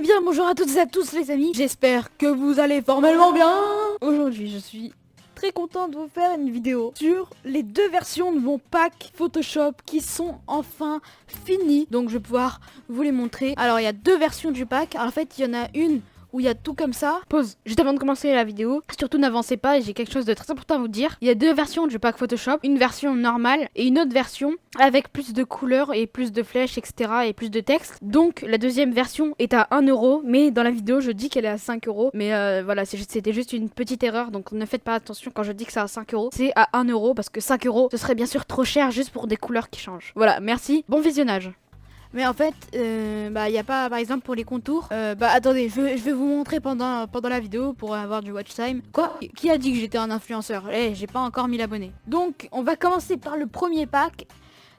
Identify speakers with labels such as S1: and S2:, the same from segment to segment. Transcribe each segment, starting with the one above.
S1: bien, bonjour à toutes et à tous les amis. J'espère que vous allez formellement bien. Aujourd'hui, je suis très content de vous faire une vidéo sur les deux versions de mon pack Photoshop qui sont enfin finies. Donc je vais pouvoir vous les montrer. Alors il y a deux versions du pack. En fait, il y en a une où il y a tout comme ça. Pause, juste avant de commencer la vidéo. Surtout n'avancez pas, j'ai quelque chose de très important à vous dire. Il y a deux versions du pack Photoshop. Une version normale et une autre version avec plus de couleurs et plus de flèches, etc. et plus de texte. Donc la deuxième version est à 1 euro. Mais dans la vidéo, je dis qu'elle est à 5 euros. Mais voilà, c'était juste une petite erreur. Donc ne faites pas attention quand je dis que c'est à 5 euros. C'est à 1 euro parce que 5 euros, ce serait bien sûr trop cher juste pour des couleurs qui changent. Voilà, merci. Bon visionnage. Mais en fait, il n'y a pas, par exemple, pour les contours. Attendez, je vais vous montrer pendant la vidéo pour avoir du watch time. Quoi? Qui a dit que j'étais un influenceur? J'ai pas encore 1000 abonnés. Donc, on va commencer par le premier pack.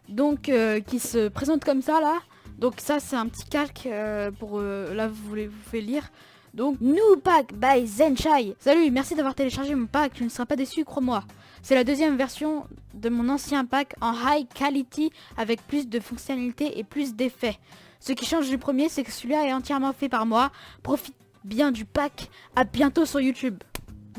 S1: Donc, qui se présente comme ça, là. Donc, ça, c'est un petit calque pour... là, vous pouvez lire. Donc, New Pack by Zenshai. Salut, merci d'avoir téléchargé mon pack. Tu ne seras pas déçu, crois-moi. C'est la deuxième version de mon ancien pack en high quality avec plus de fonctionnalités et plus d'effets. Ce qui change du premier, c'est que celui-là est entièrement fait par moi. Profite bien du pack. À bientôt sur YouTube.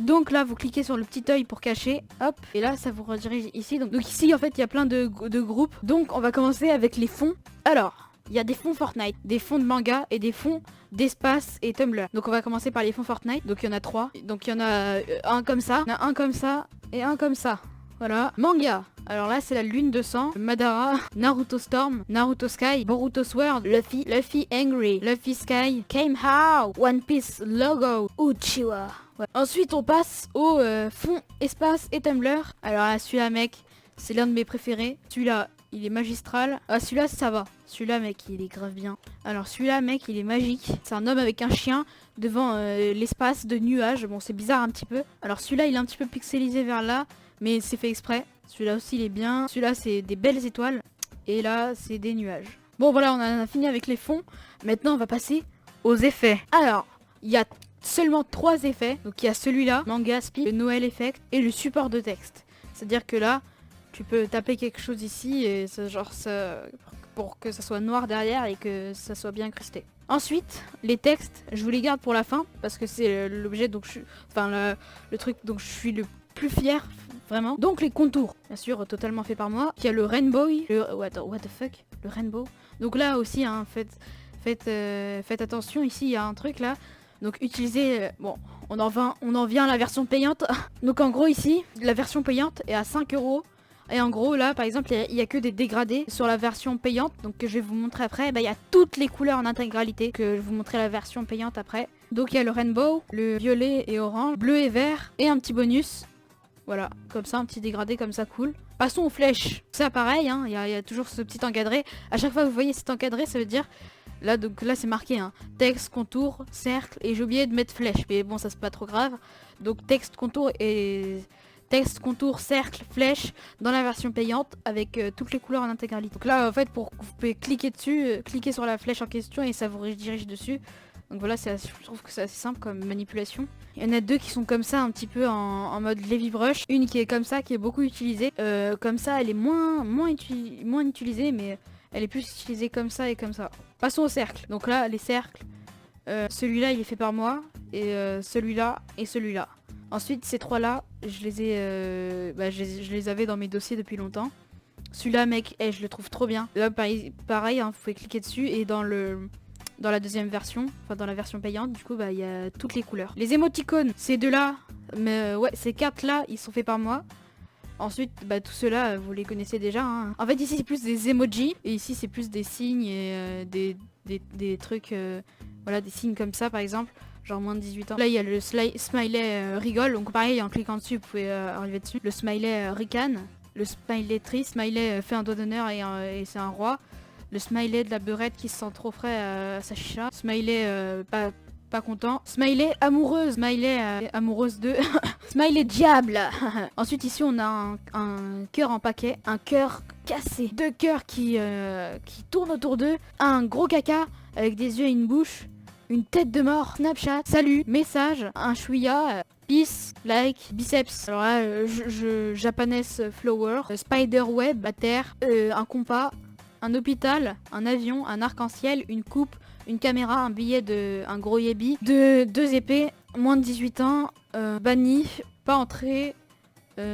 S1: Donc là, vous cliquez sur le petit œil pour cacher. Hop. Et là, ça vous redirige ici. Donc ici, en fait, il y a plein de groupes. Donc, on va commencer avec les fonds. Alors, il y a des fonds Fortnite, des fonds de manga et des fonds d'espace et Tumblr. Donc on va commencer par les fonds Fortnite. Donc il y en a 3. Donc il y en a un comme ça, il y en a un comme ça et un comme ça. Voilà. Manga. Alors là c'est la lune de sang, Madara, Naruto Storm, Naruto Sky, Boruto Sword, Luffy Angry, Luffy Sky, Came How, One Piece Logo, Uchiwa. Ouais. Ensuite on passe au fond espace et Tumblr. Alors là celui-là mec, c'est l'un de mes préférés. Celui-là il est magistral. Ah celui-là ça va. Celui-là mec il est grave bien. Alors celui-là mec il est magique. C'est un homme avec un chien devant l'espace de nuages. Bon c'est bizarre un petit peu. Alors celui-là il est un petit peu pixelisé vers là. Mais c'est fait exprès. Celui-là aussi il est bien. Celui-là c'est des belles étoiles. Et là c'est des nuages. Bon voilà on a fini avec les fonds. Maintenant on va passer aux effets. Alors il y a seulement 3 effets. Donc il y a celui-là, Manga Speak, le Noël Effect et le support de texte. C'est-à-dire que là tu peux taper quelque chose ici et ça, genre ça, pour que ça soit noir derrière et que ça soit bien incrusté. Ensuite, les textes, je vous les garde pour la fin parce que c'est l'objet donc le truc dont je suis le plus fier vraiment. Donc les contours, bien sûr, totalement fait par moi. Il y a le rainbow, what the fuck, le rainbow. Donc là aussi, hein, faites attention. Ici, il y a un truc là. Donc utilisez, bon, on en vient à la version payante. Donc en gros ici, la version payante est à 5 euros. Et en gros là par exemple il y a que des dégradés sur la version payante. Donc que je vais vous montrer après. Il y a toutes les couleurs en intégralité. Que je vous montrerai la version payante après. Donc il y a le rainbow, le violet et orange, bleu et vert. Et un petit bonus. Voilà, comme ça, un petit dégradé comme ça, cool. Passons aux flèches. Ça pareil, hein, il y a toujours ce petit encadré. À chaque fois que vous voyez cet encadré, ça veut dire... Là, donc là c'est marqué, hein, texte, contour, cercle. Et j'ai oublié de mettre flèche. Mais bon, ça c'est pas trop grave. Donc texte, contour et... Texte, contour, cercle, flèche dans la version payante avec toutes les couleurs en intégralité. Donc là en fait vous pouvez cliquer dessus, cliquer sur la flèche en question et ça vous redirige dessus. Donc voilà, je trouve que c'est assez simple comme manipulation. Il y en a 2 qui sont comme ça un petit peu en mode Levi Brush. Une qui est comme ça, qui est beaucoup utilisée. Comme ça elle est moins utilisée mais elle est plus utilisée comme ça et comme ça. Passons au cercle. Donc là les cercles, celui-là il est fait par moi et celui-là et celui-là. Ensuite ces 3 là je les avais dans mes dossiers depuis longtemps. Celui-là mec je le trouve trop bien. Là pareil hein, vous pouvez cliquer dessus et dans la deuxième version, enfin dans la version payante du coup il y a toutes les couleurs. Les émoticônes, ces 2 là, mais ouais ces 4 là ils sont faits par moi. Ensuite tous ceux-là vous les connaissez déjà hein. En fait ici c'est plus des emojis et ici c'est plus des signes et des trucs voilà des signes comme ça par exemple. Genre moins de 18 ans. Là il y a le smiley rigole. Donc pareil en cliquant dessus vous pouvez arriver dessus. Le smiley ricane. Le smiley triste. Smiley fait un doigt d'honneur et c'est un roi. Le smiley de la beurette qui se sent trop frais à sa chicha. Smiley pas content. Smiley amoureuse. Smiley amoureuse de. Smiley diable. Ensuite ici on a un cœur en paquet. Un cœur cassé. 2 cœurs qui tournent autour d'eux. Un gros caca avec des yeux et une bouche. Une tête de mort, Snapchat, salut, message, un chouïa, peace, like, biceps. Alors là, japanese flower, spider web, la terre, un compas, un hôpital, un avion, un arc-en-ciel, une coupe, une caméra, un billet un gros yébi, 2 épées, moins de 18 ans, banni, pas entré,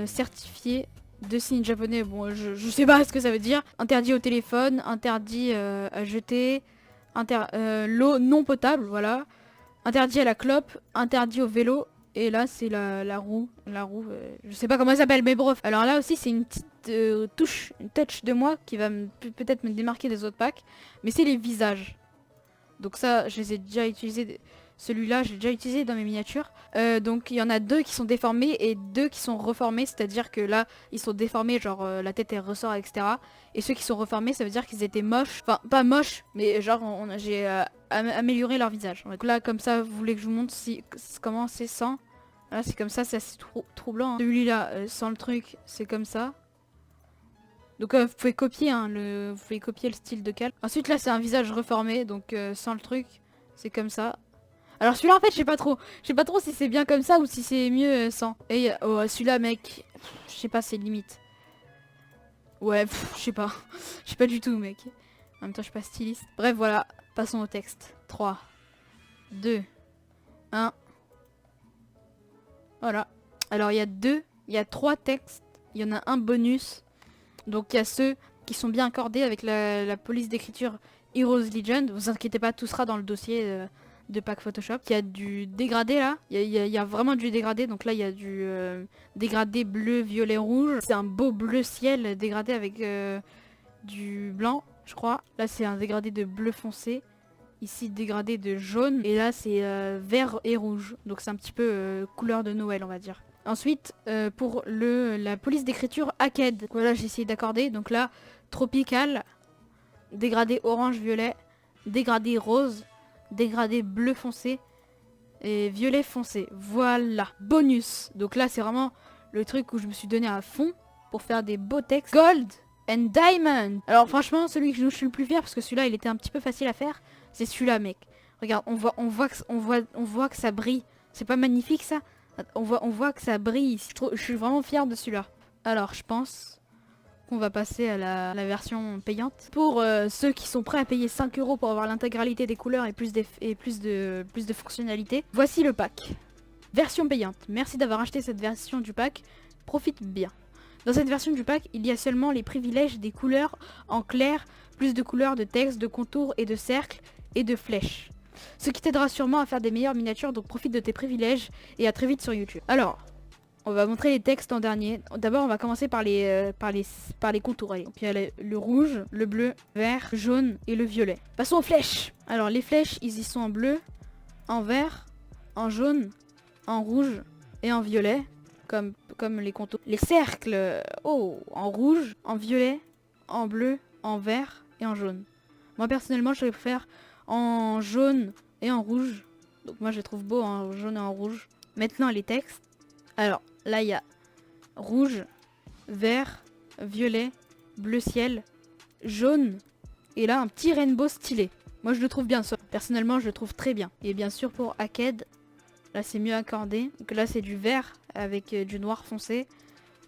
S1: certifié, 2 signes japonais, bon je sais pas ce que ça veut dire, interdit au téléphone, interdit à jeter, l'eau non potable, voilà, interdit à la clope, interdit au vélo. Et là c'est la roue, je sais pas comment elle s'appelle mais bref. Alors là aussi c'est une petite touche, une touch de moi qui va peut-être me démarquer des autres packs. Mais c'est les visages. Donc ça je les ai déjà utilisés, celui-là je l'ai déjà utilisé dans mes miniatures. Donc il y en a 2 qui sont déformés et 2 qui sont reformés. C'est à dire que là ils sont déformés, genre la tête elle ressort etc. Et ceux qui sont reformés ça veut dire qu'ils étaient moches. Enfin pas moches mais genre j'ai amélioré leur visage. Donc là comme ça vous voulez que je vous montre comment c'est sans. Là c'est comme ça, c'est assez troublant. Hein. Celui-là sans le truc c'est comme ça. Donc vous pouvez copier vous pouvez copier le style de calque. Ensuite là c'est un visage reformé donc sans le truc c'est comme ça. Alors celui-là en fait je sais pas trop si c'est bien comme ça ou si c'est mieux sans. Et oh, celui-là mec, je sais pas, c'est limite. Ouais je sais pas. Je sais pas du tout mec. En même temps je suis pas styliste. Bref voilà, passons au texte. 3, 2, 1. Voilà. Alors il y a 3 textes. Il y en a un bonus. Donc il y a ceux qui sont bien accordés avec la police d'écriture Heroes Legend. Vous inquiétez pas, tout sera dans le dossier de pack Photoshop. Il y a du dégradé là. Il y a vraiment du dégradé. Donc là il y a du dégradé bleu, violet, rouge. C'est un beau bleu ciel dégradé avec du blanc, je crois. Là c'est un dégradé de bleu foncé. Ici dégradé de jaune. Et là c'est vert et rouge. Donc c'est un petit peu couleur de Noël on va dire. Ensuite, pour la police d'écriture Aked, voilà j'ai essayé d'accorder. Donc là, tropical, dégradé orange-violet, dégradé rose, dégradé bleu foncé et violet foncé. Voilà, bonus. Donc là c'est vraiment le truc où je me suis donné à fond pour faire des beaux textes. Gold and Diamond. Alors franchement, celui que je suis le plus fier, parce que celui-là il était un petit peu facile à faire, c'est celui-là mec. Regarde, on voit que ça brille. C'est pas magnifique ça? On voit que ça brille. Je suis vraiment fière de celui-là. Alors je pense qu'on va passer à la version payante. Pour ceux qui sont prêts à payer 5 € pour avoir l'intégralité des couleurs et plus de fonctionnalités, voici le pack. Version payante. Merci d'avoir acheté cette version du pack. Profite bien. Dans cette version du pack, il y a seulement les privilèges des couleurs en clair, plus de couleurs, de texte, de contours et de cercles et de flèches. Ce qui t'aidera sûrement à faire des meilleures miniatures, donc profite de tes privilèges et à très vite sur YouTube. Alors, on va montrer les textes en dernier. D'abord, on va commencer par les contours. Allez. Donc il y a le rouge, le bleu, vert, jaune et le violet. Passons aux flèches. Alors les flèches, ils y sont en bleu, en vert, en jaune, en rouge et en violet, comme les contours. Les cercles, en rouge, en violet, en bleu, en vert et en jaune. Moi personnellement, je préfère en jaune et en rouge. Donc moi je les trouve beaux en jaune et en rouge. Maintenant les textes. Alors là il y a rouge, vert, violet, bleu ciel, jaune et là un petit rainbow stylé. Moi je le trouve bien ça. Personnellement je le trouve très bien. Et bien sûr pour Aked, là c'est mieux accordé. Donc là c'est du vert avec du noir foncé.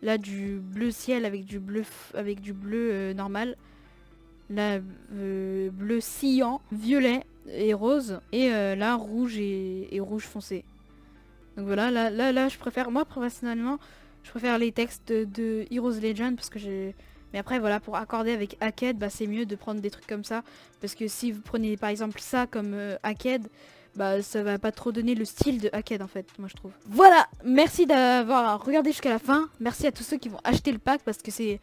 S1: Là du bleu ciel avec du bleu normal. Là bleu cyan, violet et rose. Et là rouge et rouge foncé. Donc voilà, là je préfère, moi personnellement, je préfère les textes de Heroes Legend parce que j'ai... Mais après voilà, pour accorder avec Aked, bah c'est mieux de prendre des trucs comme ça. Parce que si vous prenez par exemple ça comme Aked, bah ça va pas trop donner le style de Aked en fait, moi je trouve. Voilà, merci d'avoir regardé jusqu'à la fin. Merci à tous ceux qui vont acheter le pack parce que c'est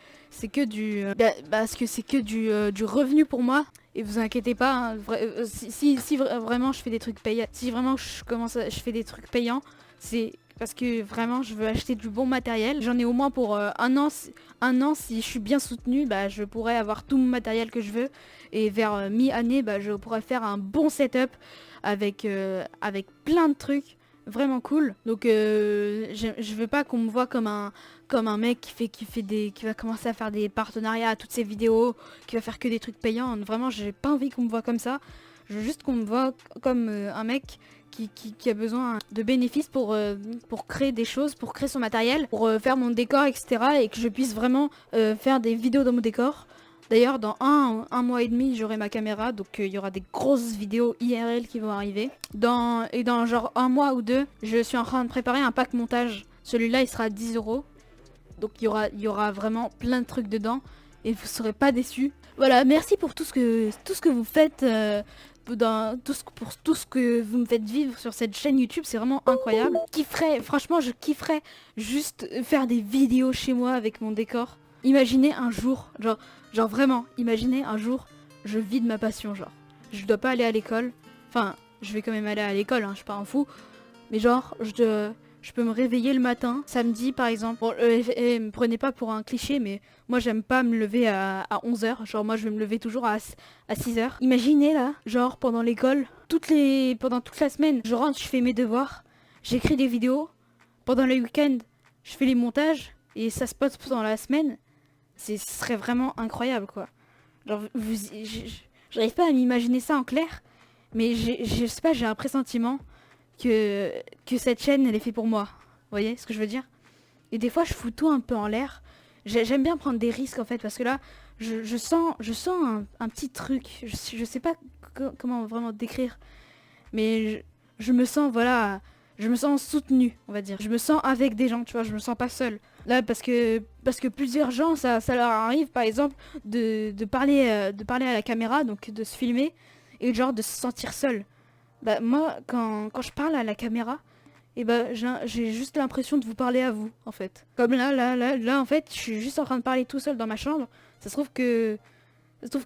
S1: que du... parce que c'est que du revenu pour moi. Et vous inquiétez pas, hein, si vraiment je fais des trucs payants, si vraiment je fais des trucs payants, c'est parce que vraiment je veux acheter du bon matériel. J'en ai au moins pour un an, si je suis bien soutenu, bah je pourrais avoir tout mon matériel que je veux. Et vers mi-année, bah je pourrais faire un bon setup avec plein de trucs vraiment cool. Donc je veux pas qu'on me voit comme un mec qui va commencer à faire des partenariats à toutes ses vidéos, qui va faire que des trucs payants. Vraiment j'ai pas envie qu'on me voit comme ça. Je veux juste qu'on me voit comme un mec qui a besoin de bénéfices pour créer des choses, pour créer son matériel, pour faire mon décor etc. Et que je puisse vraiment faire des vidéos dans mon décor. D'ailleurs, dans un mois et demi, j'aurai ma caméra, donc il y aura des grosses vidéos IRL qui vont arriver. Et dans genre un mois ou deux, je suis en train de préparer un pack montage. Celui-là, il sera à 10 €. Donc il y aura vraiment plein de trucs dedans et vous serez pas déçus. Voilà, merci pour tout ce que vous faites, pour tout ce que vous me faites vivre sur cette chaîne YouTube, c'est vraiment incroyable. Franchement, je kifferais juste faire des vidéos chez moi avec mon décor. Imaginez un jour, genre vraiment, imaginez un jour, je vis de ma passion, genre. Je dois pas aller à l'école. Enfin, je vais quand même aller à l'école, hein, je suis pas un fou. Mais genre, je peux me réveiller le matin, samedi par exemple. Bon, me prenez pas pour un cliché, mais moi j'aime pas me lever à 11 h. Genre moi je vais me lever toujours à 6 h. Imaginez là, genre pendant l'école, pendant toute la semaine, je rentre, je fais mes devoirs, j'écris des vidéos. Pendant le week-end, je fais les montages et ça se passe pendant la semaine. Ce serait vraiment incroyable quoi. Genre j'arrive pas à m'imaginer ça en clair, mais je sais pas, j'ai un pressentiment que cette chaîne elle est faite pour moi. Vous voyez ce que je veux dire? Et des fois je fous tout un peu en l'air. J'aime bien prendre des risques en fait parce que là je sens un petit truc. Je sais pas comment vraiment décrire. Mais je me sens voilà. Je me sens soutenue, on va dire. Je me sens avec des gens, tu vois, je me sens pas seule. Là, parce que plusieurs gens, ça leur arrive, par exemple, de parler à la caméra, donc de se filmer, et genre de se sentir seul. Bah moi, quand je parle à la caméra, et bah j'ai juste l'impression de vous parler à vous, en fait. Comme là, en fait, je suis juste en train de parler tout seul dans ma chambre. Ça se trouve que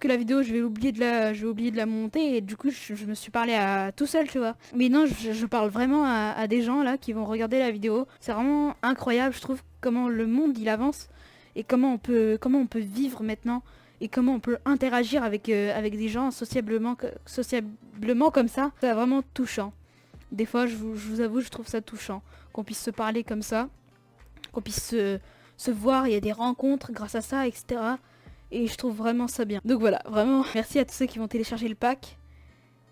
S1: la vidéo, je vais oublier de la monter et du coup, je me suis parlé à tout seul, tu vois. Mais non, je parle vraiment à des gens là qui vont regarder la vidéo. C'est vraiment incroyable, je trouve, comment le monde il avance et comment on peut vivre maintenant et comment on peut interagir avec des gens sociablement comme ça. C'est vraiment touchant. Des fois, je vous avoue, je trouve ça touchant qu'on puisse se parler comme ça, qu'on puisse se voir. Il y a des rencontres grâce à ça, etc. Et je trouve vraiment ça bien. Donc voilà, vraiment, merci à tous ceux qui vont télécharger le pack.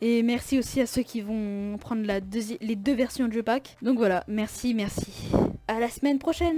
S1: Et merci aussi à ceux qui vont prendre les deux versions de jeu pack. Donc voilà, merci. À la semaine prochaine.